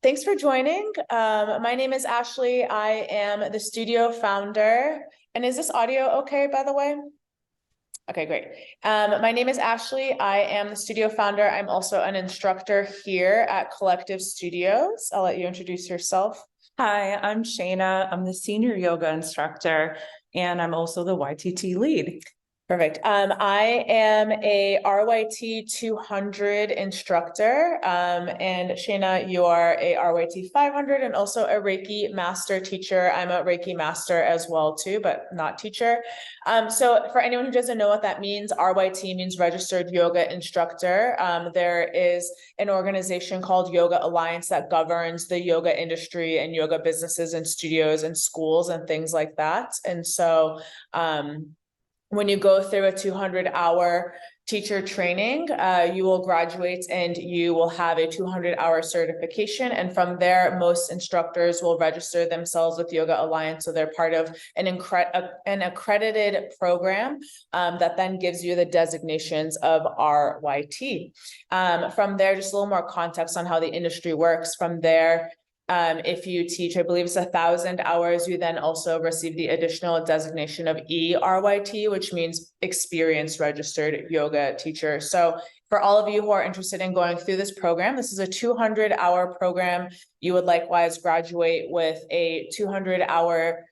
Thanks for joining. My name is Ashley. I am the studio founder. And is this audio okay, by the way? Okay, great. My name is Ashley. I am the studio founder. I'm also an instructor here at Collective Studios. I'll let you introduce yourself. Hi, I'm Shayna. I'm the senior yoga instructor, and I'm also the YTT lead. Perfect. I am a RYT 200 instructor, and Shayna, you are a RYT 500 and also a Reiki master teacher. I'm a Reiki master as well too, but not teacher. So for anyone who doesn't know what that means, RYT means registered yoga instructor. There is an organization called Yoga Alliance that governs the yoga industry and yoga businesses and studios and schools and things like that. And so, when you go through a 200-hour teacher training, you will graduate and you will have a 200-hour certification. And from there, most instructors will register themselves with Yoga Alliance. So they're part of an accredited program that then gives you the designations of RYT. From there, just a little more context on how the industry works. From there, if you teach, I believe it's 1,000 hours, you then also receive the additional designation of ERYT, which means experienced registered yoga teacher. So for all of you who are interested in going through this program, this is a 200-hour program. You would likewise graduate with a 200-hour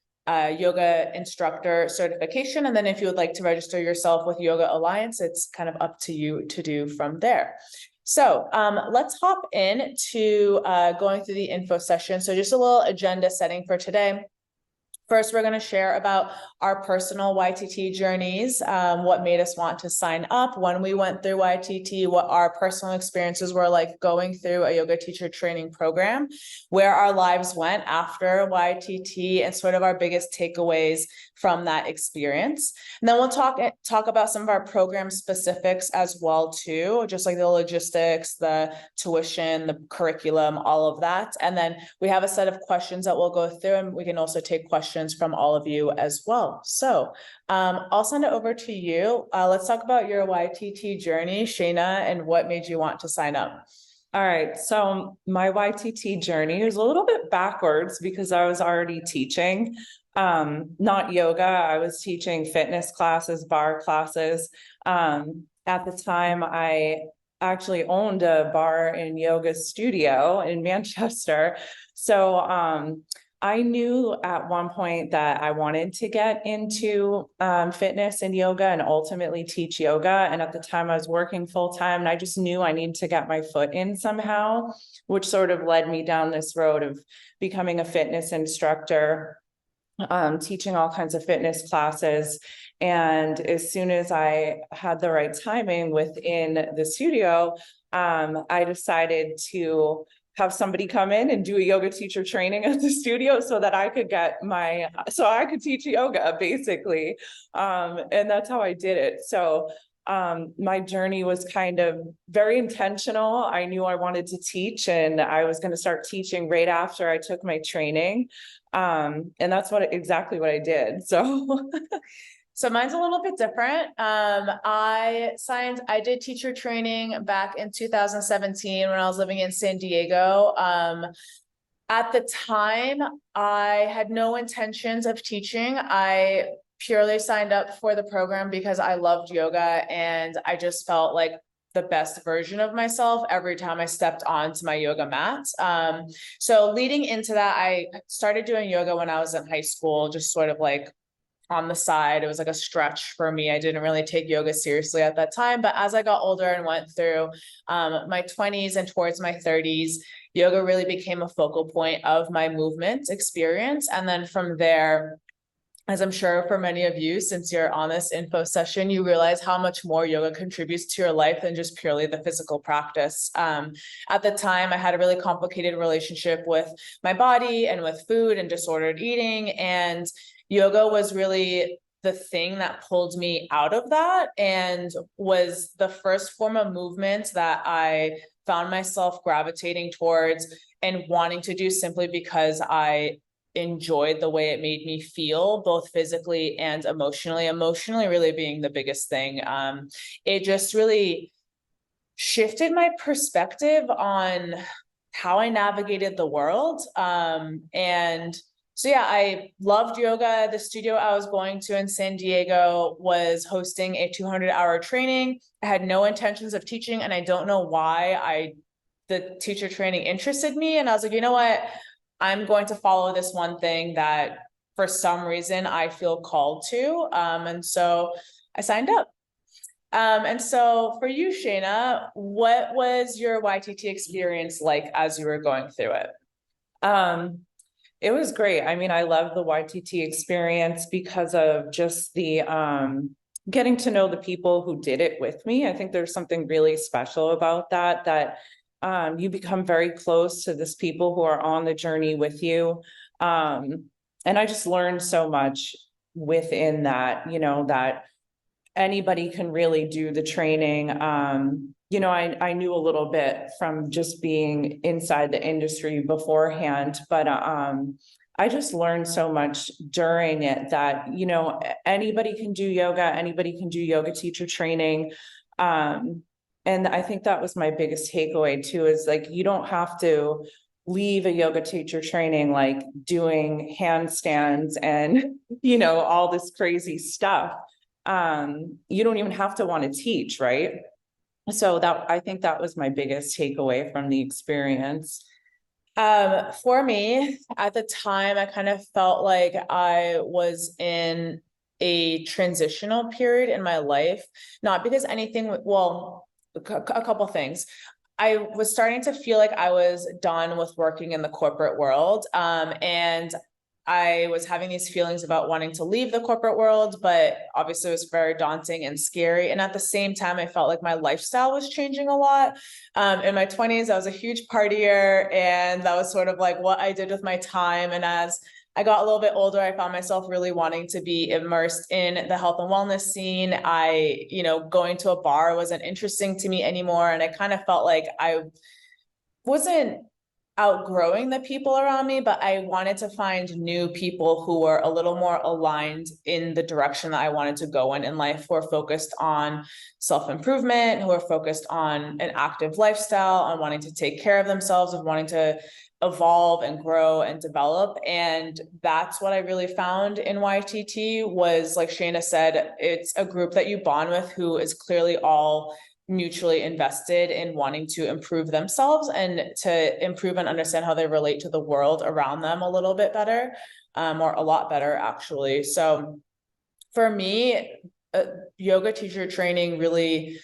yoga instructor certification. And then if you would like to register yourself with Yoga Alliance, it's kind of up to you to do from there. So let's hop in to going through the info session. So just a little agenda setting for today. First, we're going to share about our personal YTT journeys, what made us want to sign up, when we went through YTT, what our personal experiences were like going through a yoga teacher training program, where our lives went after YTT, and sort of our biggest takeaways from that experience. And then we'll talk about some of our program specifics as well too, just like the logistics, the tuition, the curriculum, all of that. And then we have a set of questions that we'll go through, and we can also take questions from all of you as well. So I'll send it over to you. Let's talk about your YTT journey, Shayna, and what made you want to sign up. All right, so my YTT journey is a little bit backwards because I was already teaching, not yoga. I was teaching fitness classes, bar classes. At the time, I actually owned a bar and yoga studio in Manchester. So I knew at one point that I wanted to get into fitness and yoga and ultimately teach yoga. And at the time I was working full time, and I just knew I needed to get my foot in somehow, which sort of led me down this road of becoming a fitness instructor, teaching all kinds of fitness classes. And as soon as I had the right timing within the studio, I decided to have somebody come in and do a yoga teacher training at the studio so that I could I could teach yoga basically. And that's how I did it. So my journey was kind of very intentional. I knew I wanted to teach, and I was going to start teaching right after I took my training. And that's exactly what I did. So So mine's a little bit different. I did teacher training back in 2017 when I was living in San Diego. At the time, I had no intentions of teaching. I purely signed up for the program because I loved yoga, and I just felt like the best version of myself every time I stepped onto my yoga mat. So leading into that, I started doing yoga when I was in high school, just sort of like on the side. It was like a stretch for me. I didn't really take yoga seriously at that time, but as I got older and went through my 20s and towards my 30s, yoga really became a focal point of my movement experience. And then from there, as I'm sure for many of you, since you're on this info session, you realize how much more yoga contributes to your life than just purely the physical practice. At the time, I had a really complicated relationship with my body and with food and disordered eating, and yoga was really the thing that pulled me out of that, and was the first form of movement that I found myself gravitating towards and wanting to do simply because I enjoyed the way it made me feel, both physically and emotionally really being the biggest thing. It just really shifted my perspective on how I navigated the world. And so yeah, I loved yoga. The studio I was going to in San Diego was hosting a 200-hour training. I had no intentions of teaching, and I don't know why the teacher training interested me. And I was like, you know what? I'm going to follow this one thing that for some reason I feel called to. And so I signed up. And so for you, Shayna, what was your YTT experience like as you were going through it? It was great. I mean, I love the YTT experience because of just the getting to know the people who did it with me. I think there's something really special about that you become very close to these people who are on the journey with you. And I just learned so much within that, that anybody can really do the training. I knew a little bit from just being inside the industry beforehand, but I just learned so much during it that, anybody can do yoga, anybody can do yoga teacher training. And I think that was my biggest takeaway too, is like, you don't have to leave a yoga teacher training like doing handstands and, all this crazy stuff. You don't even have to want to teach, right? So I think that was my biggest takeaway from the experience. For me, at the time, I kind of felt like I was in a transitional period in my life, not because anything, well, a couple things. I was starting to feel like I was done with working in the corporate world. And I was having these feelings about wanting to leave the corporate world, but obviously it was very daunting and scary. And at the same time, I felt like my lifestyle was changing a lot. In my 20s, I was a huge partier, and that was sort of like what I did with my time. And as I got a little bit older, I found myself really wanting to be immersed in the health and wellness scene. Going to a bar wasn't interesting to me anymore. And I kind of felt like I wasn't outgrowing the people around me, but I wanted to find new people who were a little more aligned in the direction that I wanted to go in life, who are focused on self-improvement, who are focused on an active lifestyle, on wanting to take care of themselves, of wanting to evolve and grow and develop. And that's what I really found in YTT was, like Shayna said, it's a group that you bond with who is clearly all mutually invested in wanting to improve themselves and to improve and understand how they relate to the world around them a little bit better, or a lot better, actually. So for me, yoga teacher training really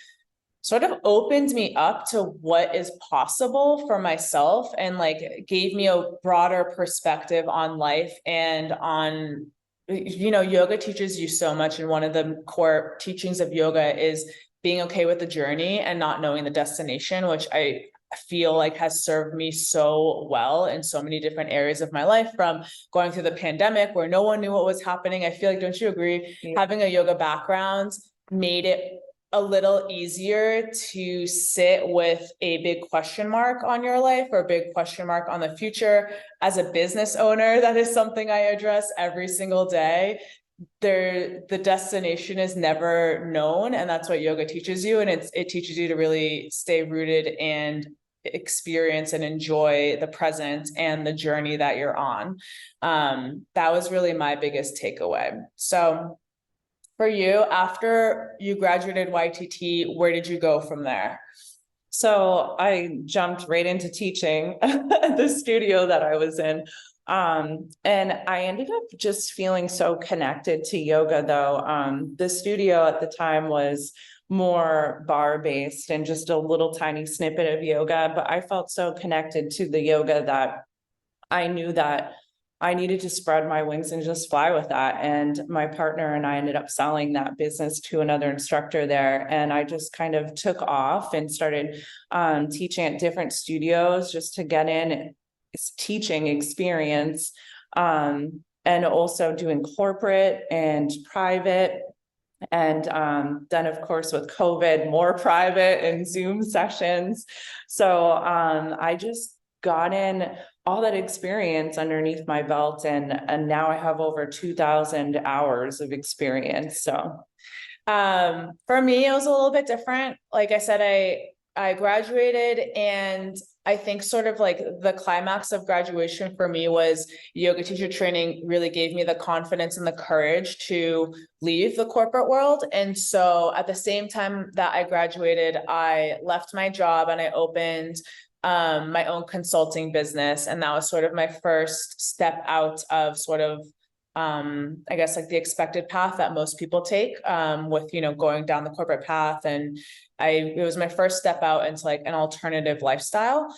sort of opened me up to what is possible for myself, and like gave me a broader perspective on life and on, yoga teaches you so much. And one of the core teachings of yoga is being okay with the journey and not knowing the destination, which I feel like has served me so well in so many different areas of my life, from going through the pandemic where no one knew what was happening. I feel like, don't you agree? Yeah. Having a yoga background made it a little easier to sit with a big question mark on your life, or a big question mark on the future. As a business owner, that is something I address every single day. The destination is never known, and that's what yoga teaches you. And it teaches you to really stay rooted and experience and enjoy the present and the journey that you're on. That was really my biggest takeaway. So for you, after you graduated YTT, where did you go from there? So I jumped right into teaching at the studio that I was in. And I ended up just feeling so connected to yoga, though. The studio at the time was more bar-based and just a little tiny snippet of yoga, but I felt so connected to the yoga that I knew that I needed to spread my wings and just fly with that. And my partner and I ended up selling that business to another instructor there. And I just kind of took off and started teaching at different studios just to get in teaching experience, and also doing corporate and private. And then, of course, with COVID, more private and Zoom sessions. So I just got in all that experience underneath my belt, and now I have over 2,000 hours of experience. So for me, it was a little bit different. Like I said, I graduated, and I think sort of like the climax of graduation for me was yoga teacher training really gave me the confidence and the courage to leave the corporate world. And so at the same time that I graduated, I left my job and I opened my own consulting business. And that was sort of my first step out of sort of I guess like the expected path that most people take with, you know, going down the corporate path. And it was my first step out into like an alternative lifestyle.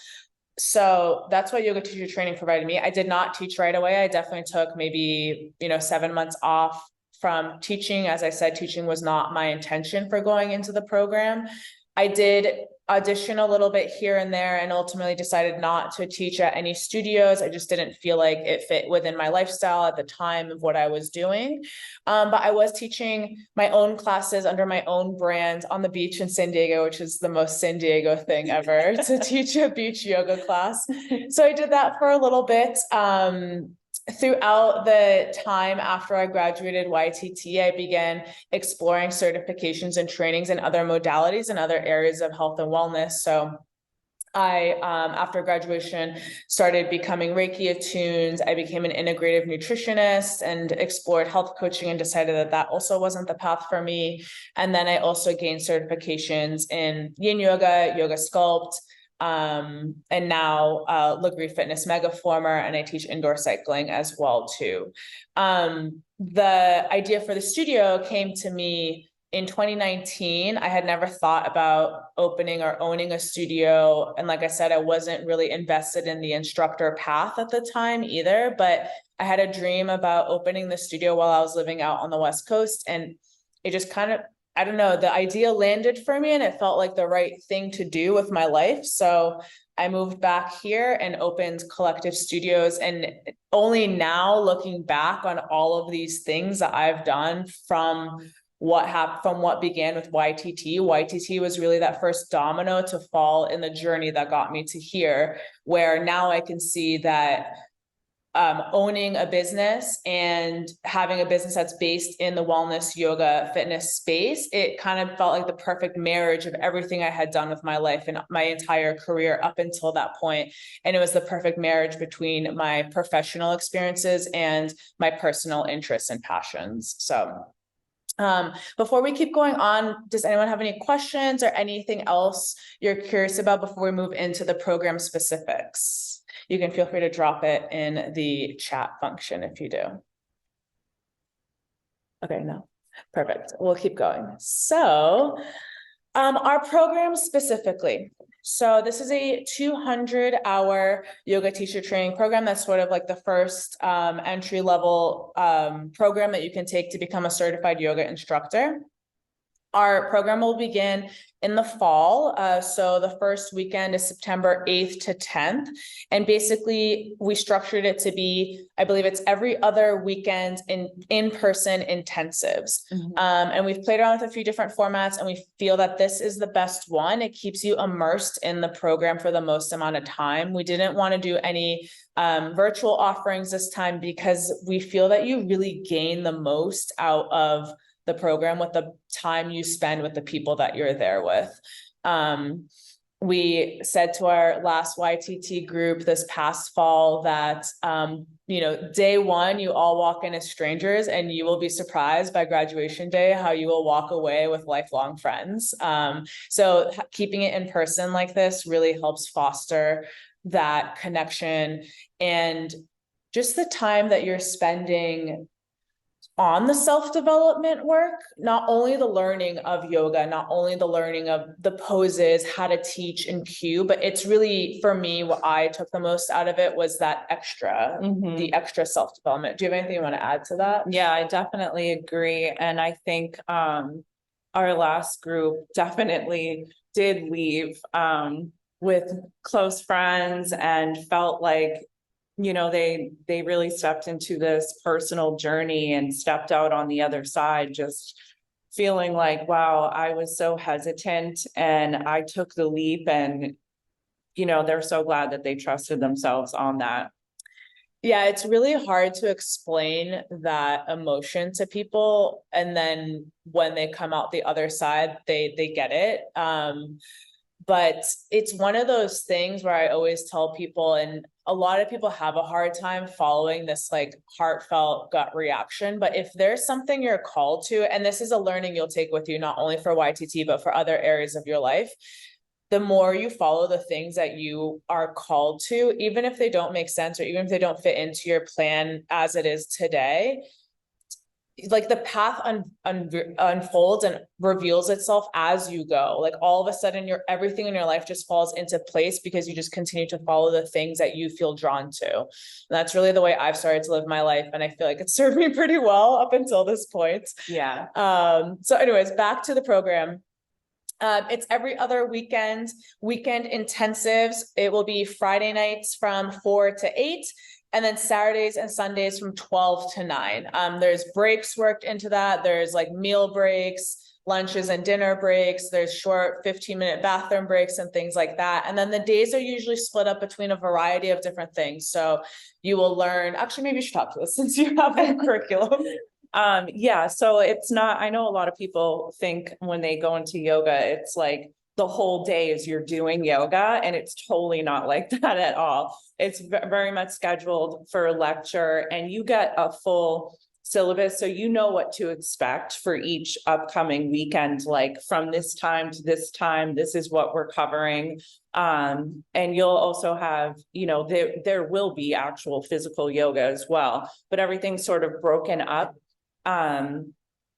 So that's what yoga teacher training provided me. I did not teach right away. I definitely took maybe, you know, 7 months off from teaching. As I said, teaching was not my intention for going into the program. I did audition a little bit here and there and ultimately decided not to teach at any studios. I just didn't feel like it fit within my lifestyle at the time of what I was doing. But I was teaching my own classes under my own brand on the beach in San Diego, which is the most San Diego thing ever to teach a beach yoga class. So I did that for a little bit. Throughout the time after I graduated YTT, I began exploring certifications and trainings in other modalities and other areas of health and wellness. So I, after graduation, started becoming Reiki attuned. I became an integrative nutritionist and explored health coaching and decided that that also wasn't the path for me. And then I also gained certifications in yin yoga, yoga sculpt, and now Legree Fitness Megaformer, and I teach indoor cycling as well too. The idea for the studio came to me in 2019. I had never thought about opening or owning a studio. And like I said, I wasn't really invested in the instructor path at the time either, but I had a dream about opening the studio while I was living out on the West Coast. And it just kind of, I don't know, the idea landed for me and it felt like the right thing to do with my life. So I moved back here and opened Collective Studios. And only now looking back on all of these things that I've done from what began with YTT was really that first domino to fall in the journey that got me to here, where now I can see that owning a business and having a business that's based in the wellness, yoga, fitness space, it kind of felt like the perfect marriage of everything I had done with my life and my entire career up until that point. And it was the perfect marriage between my professional experiences and my personal interests and passions. So before we keep going on, does anyone have any questions or anything else you're curious about before we move into the program specifics? You can feel free to drop it in the chat function if you do. Okay, no, perfect. We'll keep going. So our program specifically. So this is a 200-hour yoga teacher training program. That's sort of like the first entry-level program that you can take to become a certified yoga instructor. Our program will begin in the fall. So the first weekend is September 8th to 10th. And basically we structured it to be, I believe it's every other weekend in-person intensives. Mm-hmm. And we've played around with a few different formats and we feel that this is the best one. It keeps you immersed in the program for the most amount of time. We didn't want to do any virtual offerings this time because we feel that you really gain the most out of the program with the time you spend with the people that you're there with. We said to our last YTT group this past fall that, you know, day one, you all walk in as strangers and you will be surprised by graduation day how you will walk away with lifelong friends. So keeping it in person like this really helps foster that connection and just the time that you're spending on the self-development work, not only the learning of yoga, not only the learning of the poses, how to teach and cue, but it's really, for me, what I took the most out of it was that extra, the extra self-development. Do you have anything you want to add to that? Yeah, I definitely agree. And I think our last group definitely did leave with close friends and felt like, you know, they really stepped into this personal journey and stepped out on the other side, just feeling like, wow, I was so hesitant and I took the leap, and, you know, they're so glad that they trusted themselves on that. Yeah, it's really hard to explain that emotion to people. And then when they come out the other side, they get it. But it's one of those things where I always tell people, and a lot of people have a hard time following this like heartfelt gut reaction. But if there's something you're called to, and this is a learning you'll take with you, not only for YTT, but for other areas of your life, the more you follow the things that you are called to, even if they don't make sense, or even if they don't fit into your plan as it is today, like the path unfolds and reveals itself as you go. Like all of a sudden everything in your life just falls into place because you just continue to follow the things that you feel drawn to. And that's really the way I've started to live my life. And I feel like it served me pretty well up until this point. Yeah. So anyways, back to the program. It's every other weekend intensives. It will be Friday nights from 4 to 8. And then Saturdays and Sundays from 12 to 9. There's breaks worked into that. There's like meal breaks, lunches and dinner breaks. There's short 15-minute bathroom breaks and things like that. And then the days are usually split up between a variety of different things. So you will learn, actually, maybe you should talk to us since you have a curriculum. Yeah, so it's not, I know a lot of people think when they go into yoga, it's like the whole day is you're doing yoga, and it's totally not like that at all. It's very much scheduled for a lecture, and you get a full syllabus, so you know what to expect for each upcoming weekend. Like from this time to this time, this is what we're covering. And you'll also have, you know, there will be actual physical yoga as well, but everything's sort of broken up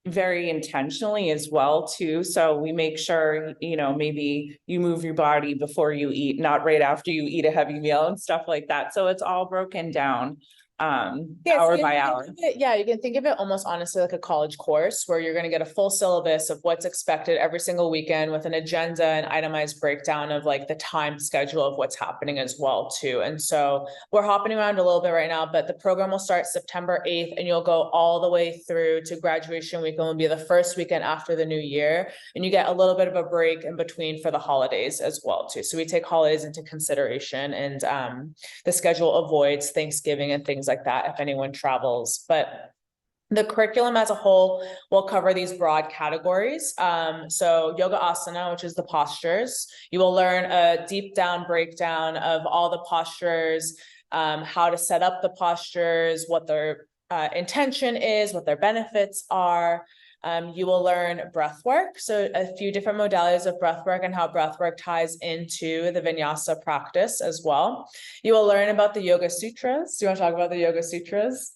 very intentionally as well too. So we make sure, you know, maybe you move your body before you eat, not right after you eat a heavy meal and stuff like that. So it's all broken down hour by hour. Yeah, you can think of it almost honestly like a college course where you're going to get a full syllabus of what's expected every single weekend with an agenda and itemized breakdown of like the time schedule of what's happening as well too. And so we're hopping around a little bit right now, but the program will start September 8th and you'll go all the way through to graduation week, and will be the first weekend after the new year. And you get a little bit of a break in between for the holidays as well too. So we take holidays into consideration, and the schedule avoids Thanksgiving and things like that if anyone travels. But the curriculum as a whole will cover these broad categories. So yoga asana, which is the postures, you will learn a deep down breakdown of all the postures, how to set up the postures, what their intention is, what their benefits are. You will learn breath work, so a few different modalities of breath work and how breath work ties into the vinyasa practice as well. You will learn about the Yoga Sutras. Do you want to talk about the Yoga Sutras?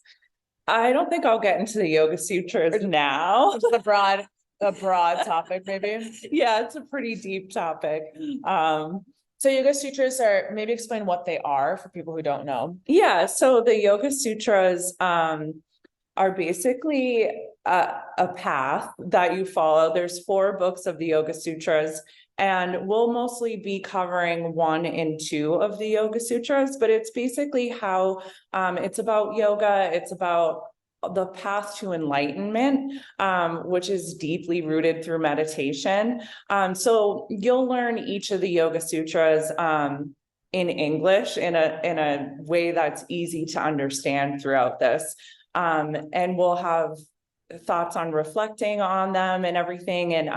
I don't think I'll get into the Yoga Sutras now. It's a broad topic, maybe. Yeah, it's a pretty deep topic. So Yoga Sutras are, maybe explain what they are for people who don't know. Yeah, so the Yoga Sutras are basically a path that you follow. There's 4 books of the Yoga Sutras, and we'll mostly be covering 1 and 2 of the Yoga Sutras, but it's basically how it's about yoga. It's about the path to enlightenment, which is deeply rooted through meditation. So you'll learn each of the Yoga Sutras in English in a way that's easy to understand throughout this. And we'll have thoughts on reflecting on them and everything, and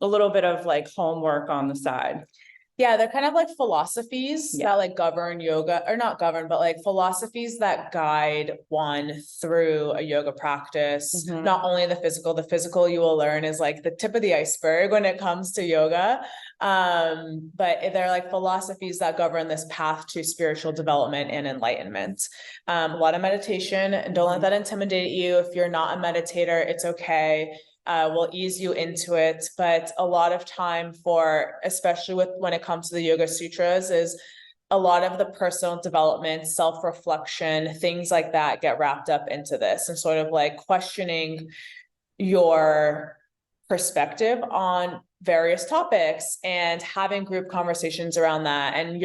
a little bit of like homework on the side. Yeah, they're kind of like philosophies that like govern yoga, or not govern, but like philosophies that guide one through a yoga practice. Not only the physical you will learn is like the tip of the iceberg when it comes to yoga. But they're like philosophies that govern this path to spiritual development and enlightenment. A lot of meditation, and don't let that intimidate you. If you're not a meditator, it's okay. We'll ease you into it, but a lot of time for, especially when it comes to the Yoga Sutras, is a lot of the personal development, self-reflection, things like that get wrapped up into this, and sort of like questioning your perspective on various topics and having group conversations around that. And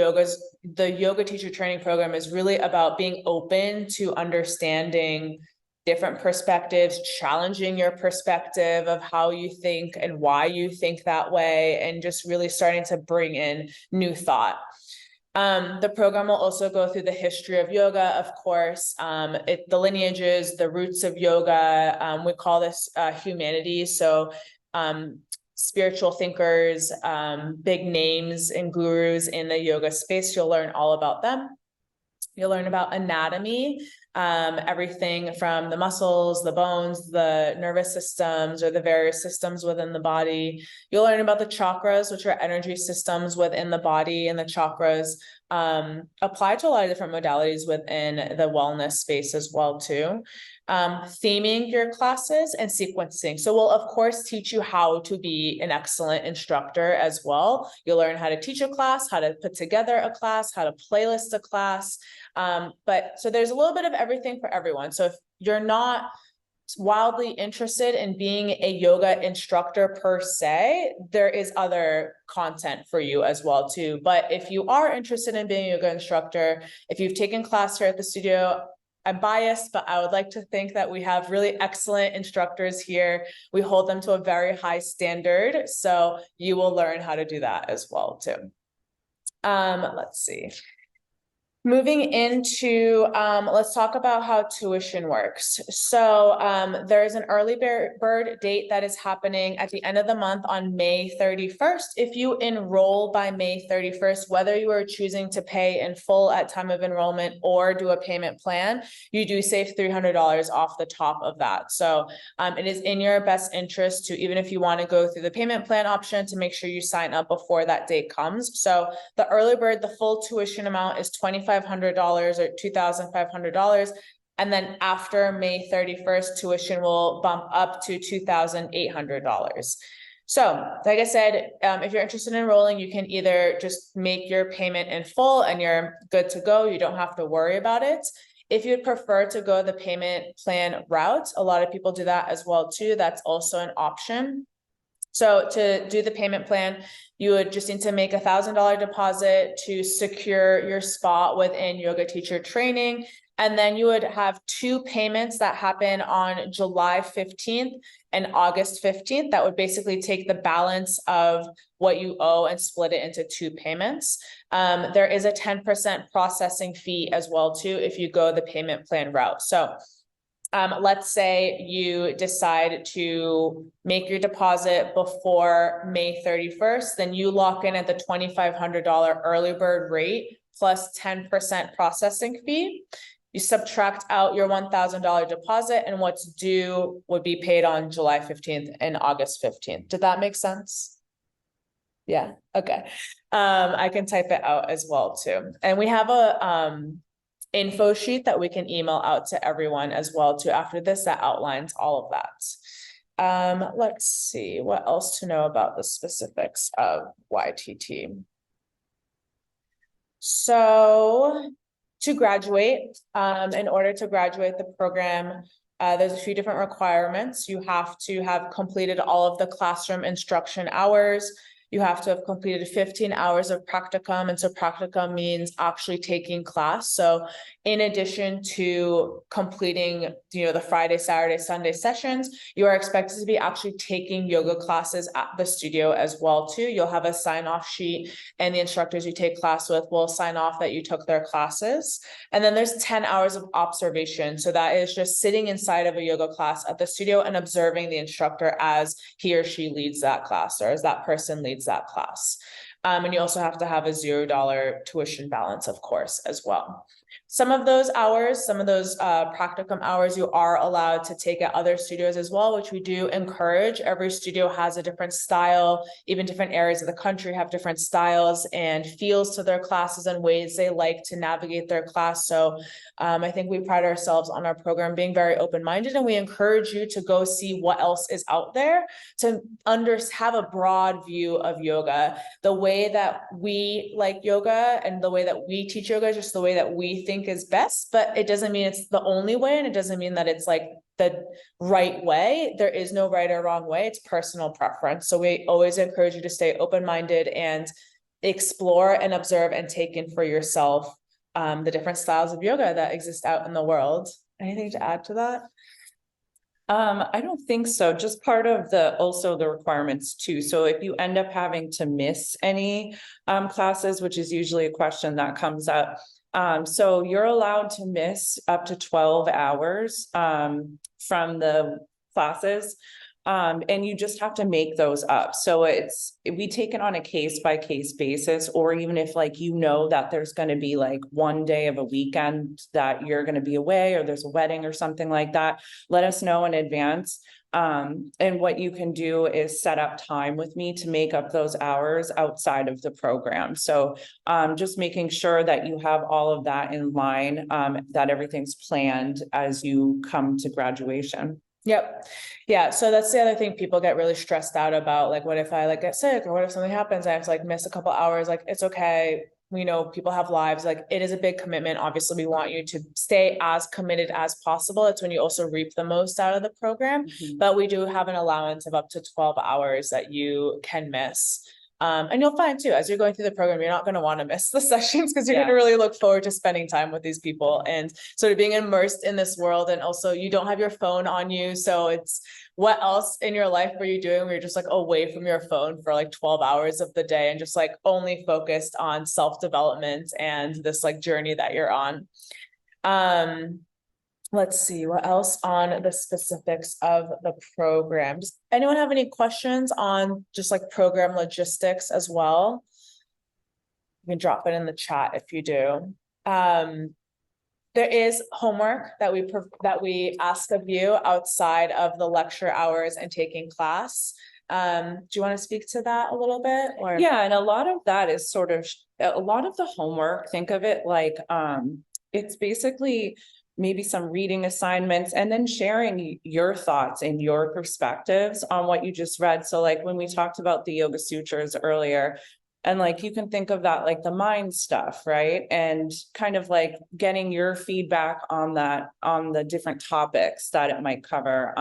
the yoga teacher training program is really about being open to understanding different perspectives, challenging your perspective of how you think and why you think that way, and just really starting to bring in new thought. The program will also go through the history of yoga, of course, the lineages, the roots of yoga. We call this humanities. So spiritual thinkers, big names and gurus in the yoga space. You'll learn all about them. You'll learn about anatomy, everything from the muscles, the bones, the nervous systems, or the various systems within the body. You'll learn about the chakras, which are energy systems within the body, and the chakras apply to a lot of different modalities within the wellness space as well too. Theming your classes and sequencing. So we'll of course teach you how to be an excellent instructor as well. You'll learn how to teach a class, how to put together a class, how to playlist a class. But so there's a little bit of everything for everyone. So if you're not wildly interested in being a yoga instructor per se, there is other content for you as well too. But if you are interested in being a yoga instructor, if you've taken class here at the studio, I'm biased, but I would like to think that we have really excellent instructors here. We hold them to a very high standard. So you will learn how to do that as well too. Let's see. Moving into, let's talk about how tuition works. So there is an early bird date that is happening at the end of the month on May 31st. If you enroll by May 31st, whether you are choosing to pay in full at time of enrollment or do a payment plan, you do save $300 off the top of that. So it is in your best interest to, even if you want to go through the payment plan option, to make sure you sign up before that date comes. So the early bird, the full tuition amount is $2,500 or $2,500. And then after May 31st, tuition will bump up to $2,800. So like I said, if you're interested in enrolling, you can either just make your payment in full and you're good to go. You don't have to worry about it. If you'd prefer to go the payment plan route, a lot of people do that as well too. That's also an option. So to do the payment plan, you would just need to make $1,000 deposit to secure your spot within yoga teacher training. And then you would have two payments that happen on July 15th and August 15th. That would basically take the balance of what you owe and split it into two payments. There is a 10% processing fee as well too if you go the payment plan route. So let's say you decide to make your deposit before May 31st, then you lock in at the $2,500 early bird rate plus 10% processing fee. You subtract out your $1,000 deposit, and what's due would be paid on July 15th and August 15th. Did that make sense? Yeah, okay. I can type it out as well too. And we have a info sheet that we can email out to everyone as well too after this that outlines all of that. Let's see what else to know about the specifics of YTT. So to graduate, in order to graduate the program, there's a few different requirements. You have to have completed all of the classroom instruction hours. You have to have completed 15 hours of practicum. And so practicum means actually taking class. So in addition to completing, the Friday, Saturday, Sunday sessions, you are expected to be actually taking yoga classes at the studio as well too. You'll have a sign-off sheet, and the instructors you take class with will sign off that you took their classes. And then there's 10 hours of observation. So that is just sitting inside of a yoga class at the studio and observing the instructor as he or she leads that class, or as that person leads that class. And you also have to have a $0 tuition balance, of course, as well. Some of those hours, some of those practicum hours, you are allowed to take at other studios as well, which we do encourage. Every studio has a different style. Even different areas of the country have different styles and feels to their classes and ways they like to navigate their class. So I think we pride ourselves on our program being very open-minded, and we encourage you to go see what else is out there to have a broad view of yoga. The way that we like yoga and the way that we teach yoga is just the way that we think is best, but it doesn't mean it's the only way, and it doesn't mean that it's like the right way. There is no right or wrong way. It's personal preference. So we always encourage you to stay open-minded and explore and observe and take in for yourself the different styles of yoga that exist out in the world. Anything to add to that? I don't think so. Just part of also the requirements too. So if you end up having to miss any classes, which is usually a question that comes up, so you're allowed to miss up to 12 hours from the classes. And you just have to make those up. So we take it on a case by case basis, or even if like, you know, that there's going to be like one day of a weekend that you're going to be away, or there's a wedding or something like that, let us know in advance. And what you can do is set up time with me to make up those hours outside of the program. So just making sure that you have all of that in line, that everything's planned as you come to graduation. Yep. Yeah. So that's the other thing people get really stressed out about. Like, what if I like get sick, or what if something happens? I have to like miss a couple hours. Like, it's okay. We know people have lives. Like, it is a big commitment. Obviously, we want you to stay as committed as possible. It's when you also reap the most out of the program. But we do have an allowance of up to 12 hours that you can miss. And you'll find too, as you're going through the program, you're not going to want to miss the sessions, because you're going to really look forward to spending time with these people and sort of being immersed in this world. And also, you don't have your phone on you. So it's, what else in your life were you doing where you're just like away from your phone for like 12 hours of the day and just like only focused on self-development and this like journey that you're on? Let's see what else on the specifics of the program. Does anyone have any questions on just like program logistics as well? You can drop it in the chat if you do. There is homework that we ask of you outside of the lecture hours and taking class. Do you want to speak to that a little bit? Or yeah, and a lot of that is sort of a lot of the homework. Think of it like it's basically maybe some reading assignments, and then sharing your thoughts and your perspectives on what you just read. So like when we talked about the Yoga Sutras earlier, and like you can think of that like the mind stuff, right? And kind of like getting your feedback on that, on the different topics that it might cover.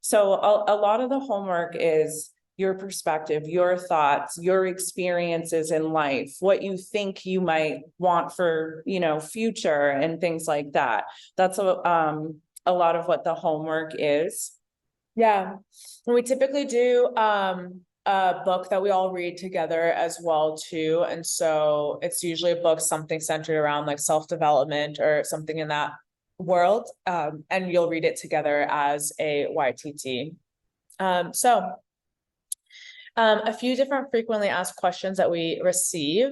So a lot of the homework is your perspective, your thoughts, your experiences in life, what you think you might want for, you know, future and things like that. That's a lot of what the homework is. Yeah. And we typically do a book that we all read together as well too. And so it's usually a book, something centered around like self-development or something in that world. And you'll read it together as a YTT. A few different frequently asked questions that we receive.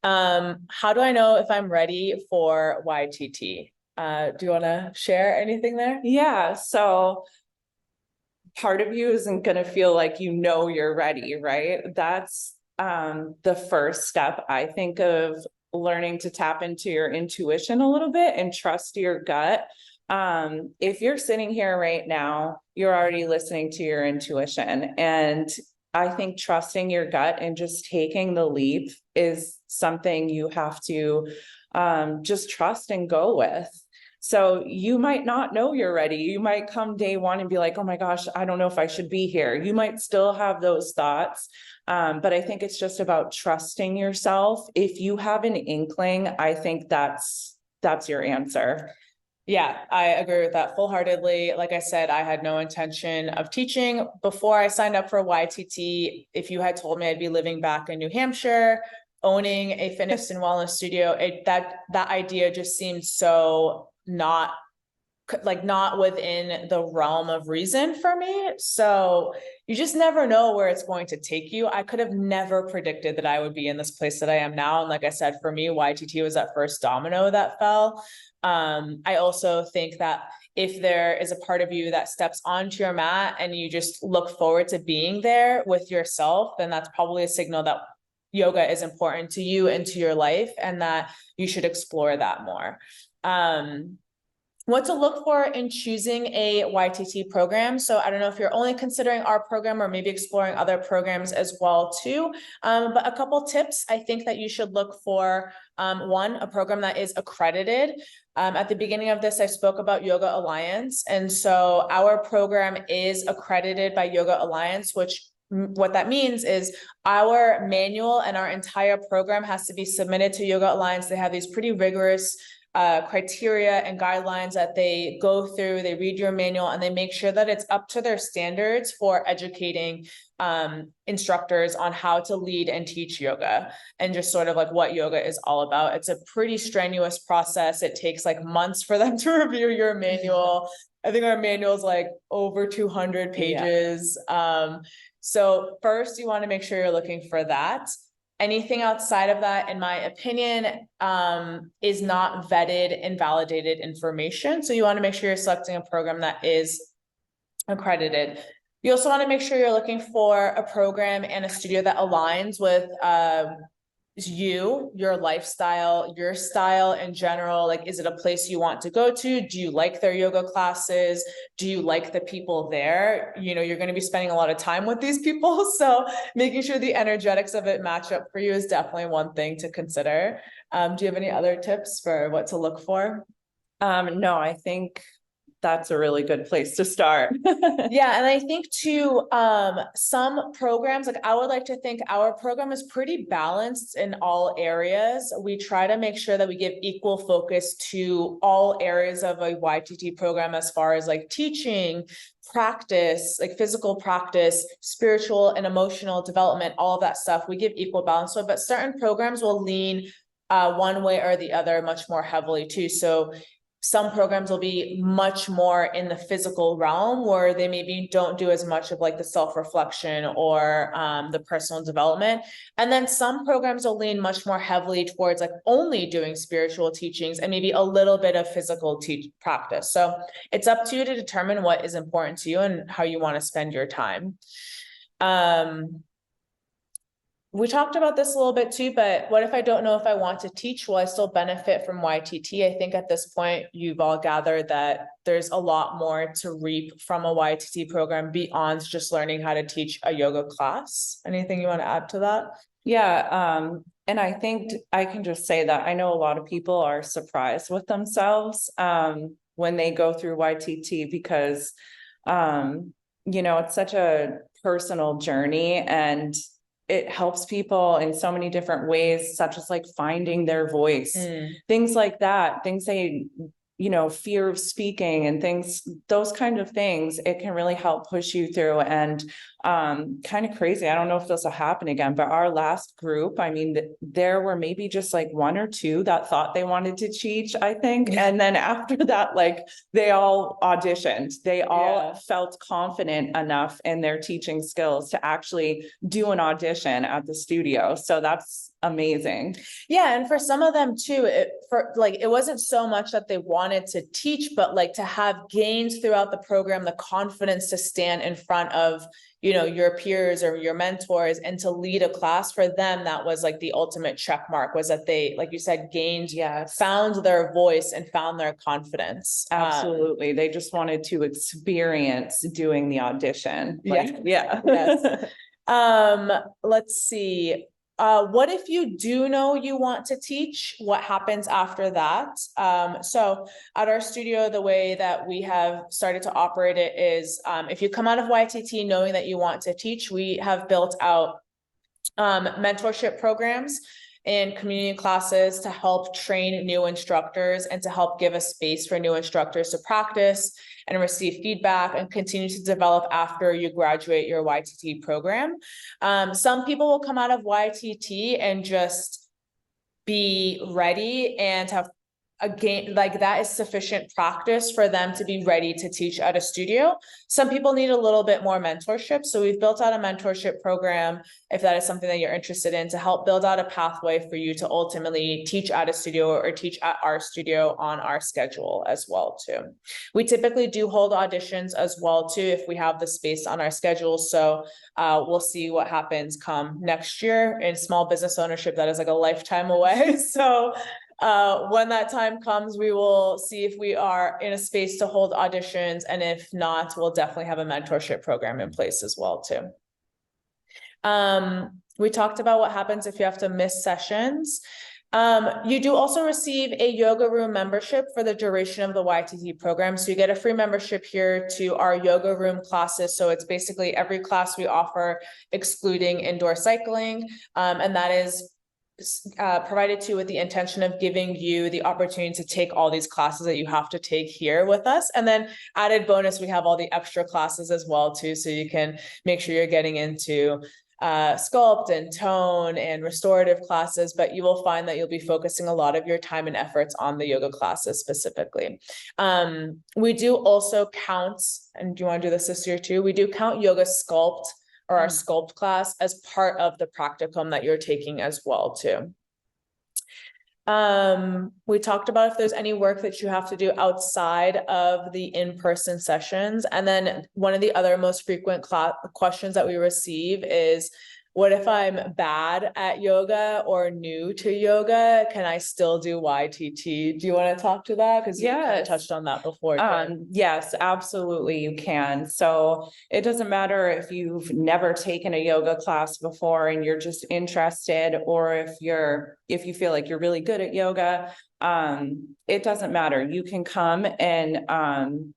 How do I know if I'm ready for YTT? Do you want to share anything there? Yeah, so part of you isn't going to feel like you know you're ready, right? That's the first step, I think, of learning to tap into your intuition a little bit and trust your gut. If you're sitting here right now, you're already listening to your intuition, and I think trusting your gut and just taking the leap is something you have to just trust and go with. So you might not know you're ready. You might come day one and be like, oh my gosh, I don't know if I should be here. You might still have those thoughts. But I think it's just about trusting yourself. If you have an inkling, I think that's your answer. Yeah, I agree with that full-heartedly. Like I said, I had no intention of teaching before I signed up for YTT. If you had told me I'd be living back in New Hampshire, owning a fitness and wellness studio, that idea just seemed so not within the realm of reason for me. So you just never know where it's going to take you. I could have never predicted that I would be in this place that I am now. And like I said, for me, YTT was that first domino that fell. I also think that if there is a part of you that steps onto your mat and you just look forward to being there with yourself, then that's probably a signal that yoga is important to you and to your life, and that you should explore that more. What to look for in choosing a YTT program. So I don't know if you're only considering our program or maybe exploring other programs as well too. But a couple tips I think that you should look for. One, a program that is accredited. At the beginning of this, I spoke about Yoga Alliance. And so our program is accredited by Yoga Alliance, which what that means is our manual and our entire program has to be submitted to Yoga Alliance. They have these pretty rigorous criteria and guidelines that they go through. They read your manual and they make sure that it's up to their standards for educating instructors on how to lead and teach yoga and just sort of like what yoga is all about. It's a pretty strenuous process. It takes like months for them to review your manual. I think our manual is like over 200 pages. So first you want to make sure you're looking for that. Anything outside of that, in my opinion, is not vetted and validated information. So you want to make sure you're selecting a program that is accredited. You also want to make sure you're looking for a program and a studio that aligns with your lifestyle, your style in general. Like, is it a place you want to go to? Do you like their yoga classes? Do you like the people there? You know, you're going to be spending a lot of time with these people. So making sure the energetics of it match up for you is definitely one thing to consider. Do you have any other tips for what to look for? No, I think that's a really good place to start. Yeah, and I think too, some programs, like I would like to think our program is pretty balanced in all areas. We try to make sure that we give equal focus to all areas of a YTT program, as far as like teaching, practice, like physical practice, spiritual and emotional development, all of that stuff. We give equal balance to it, but certain programs will lean one way or the other much more heavily too. So some programs will be much more in the physical realm, where they maybe don't do as much of like the self-reflection or the personal development. And then some programs will lean much more heavily towards like only doing spiritual teachings and maybe a little bit of physical practice. So it's up to you to determine what is important to you and how you want to spend your time. We talked about this a little bit too, but what if I don't know if I want to teach? Will I still benefit from YTT? I think at this point, you've all gathered that there's a lot more to reap from a YTT program beyond just learning how to teach a yoga class. Anything you want to add to that? Yeah. And I think I can just say that I know a lot of people are surprised with themselves when they go through YTT, because, you know, it's such a personal journey, and it helps people in so many different ways, such as like finding their voice, things like that, things they, you know, fear of speaking and things, those kind of things. It can really help push you through. And kind of crazy, I don't know if this will happen again, but our last group, I mean, there were maybe just like one or two that thought they wanted to teach, I think. And then after that, like they all auditioned, they all felt confident enough in their teaching skills to actually do an audition at the studio. So that's amazing. Yeah, and for some of them too, it wasn't so much that they wanted to teach, but like to have gains throughout the program, the confidence to stand in front of, you know, your peers or your mentors and to lead a class. For them, that was like the ultimate check mark, was that they, like you said, gained, found their voice and found their confidence. Absolutely. They just wanted to experience doing the audition. Like, yes. Let's see. What if you do know you want to teach? What happens after that? So at our studio, the way that we have started to operate it is, if you come out of YTT knowing that you want to teach, we have built out mentorship programs and community classes to help train new instructors and to help give a space for new instructors to practice and receive feedback and continue to develop after you graduate your YTT program. Some people will come out of YTT and just be ready and have like that is sufficient practice for them to be ready to teach at a studio. Some people need a little bit more mentorship. So we've built out a mentorship program, if that is something that you're interested in, to help build out a pathway for you to ultimately teach at a studio or teach at our studio on our schedule as well too. We typically do hold auditions as well too, if we have the space on our schedule. So we'll see what happens come next year. In small business ownership, that is like a lifetime away. So when that time comes, we will see if we are in a space to hold auditions, and if not, we'll definitely have a mentorship program in place as well too. We talked about what happens if you have to miss sessions. You do also receive a yoga room membership for the duration of the YTT program. So you get a free membership here to our yoga room classes. So it's basically every class we offer, excluding indoor cycling, and that is provided to you with the intention of giving you the opportunity to take all these classes that you have to take here with us. And then added bonus, we have all the extra classes as well too, so you can make sure you're getting into sculpt and tone and restorative classes, but you will find that you'll be focusing a lot of your time and efforts on the yoga classes specifically. We do also count, and do you want to do this year too? We do count yoga sculpt or our sculpt class as part of the practicum that you're taking as well too. We talked about if there's any work that you have to do outside of the in-person sessions. And then one of the other most frequent questions that we receive is, what if I'm bad at yoga or new to yoga? Can I still do YTT? Do you want to talk to that? Because you kind of touched on that before. Yes, absolutely you can. So it doesn't matter if you've never taken a yoga class before and you're just interested, or if you feel like you're really good at yoga, it doesn't matter. You can come and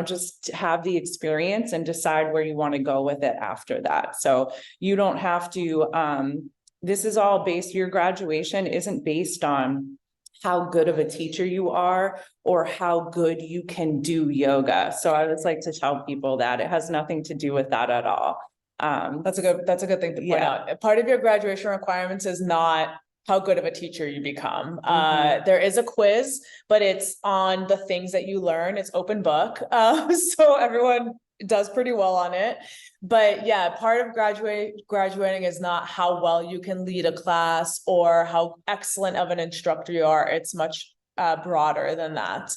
just have the experience and decide where you want to go with it after that. So you don't have to, this is all based, your graduation isn't based on how good of a teacher you are or how good you can do yoga. So I always like to tell people that it has nothing to do with that at all. That's a good thing to point out. Part of your graduation requirements is not how good of a teacher you become. There is a quiz, but it's on the things that you learn. It's open book. So everyone does pretty well on it. But yeah, part of graduating is not how well you can lead a class or how excellent of an instructor you are. It's much broader than that.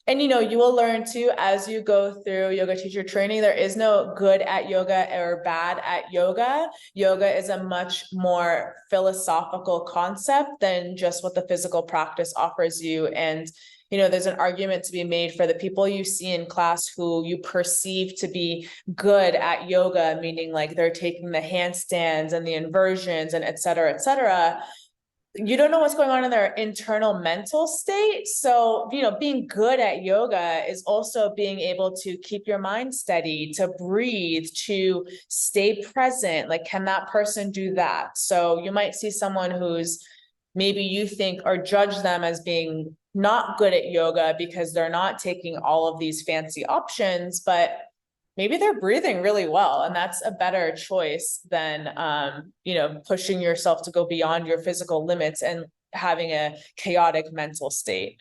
And you will learn too, as you go through yoga teacher training, there is no good at yoga or bad at yoga. Yoga is a much more philosophical concept than just what the physical practice offers you. And, there's an argument to be made for the people you see in class who you perceive to be good at yoga, meaning like they're taking the handstands and the inversions and et cetera. You don't know what's going on in their internal mental state. So, being good at yoga is also being able to keep your mind steady, to breathe, to stay present. Like, can that person do that? So you might see someone who's maybe you think or judge them as being not good at yoga because they're not taking all of these fancy options, but maybe they're breathing really well. And that's a better choice than, pushing yourself to go beyond your physical limits and having a chaotic mental state.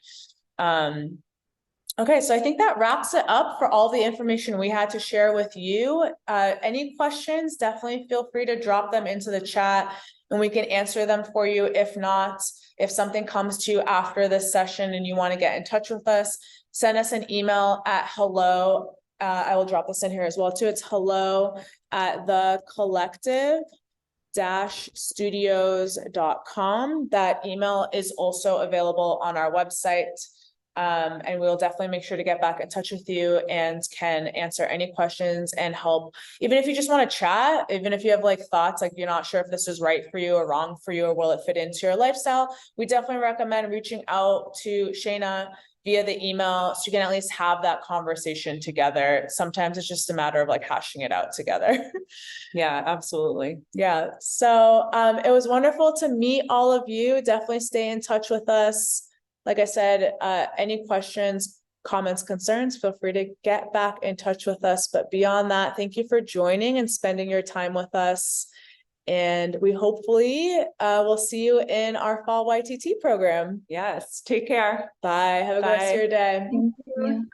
Okay, so I think that wraps it up for all the information we had to share with you. Any questions, definitely feel free to drop them into the chat and we can answer them for you. If not, if something comes to you after this session and you want to get in touch with us, send us an email at hello. I will drop this in here as well too. It's hello@thecollective-studios.com. That email is also available on our website. And we'll definitely make sure to get back in touch with you and can answer any questions and help. Even if you just want to chat, even if you have like thoughts, like you're not sure if this is right for you or wrong for you, or will it fit into your lifestyle, we definitely recommend reaching out to Shayna via the email so you can at least have that conversation together. Sometimes it's just a matter of like hashing it out together. Yeah, absolutely. Yeah. So it was wonderful to meet all of you. Definitely stay in touch with us. Like I said, any questions, comments, concerns, feel free to get back in touch with us. But beyond that, thank you for joining and spending your time with us. And we hopefully will see you in our fall YTT program. Yes. Take care. Bye. Have a good rest of your day. Thank you.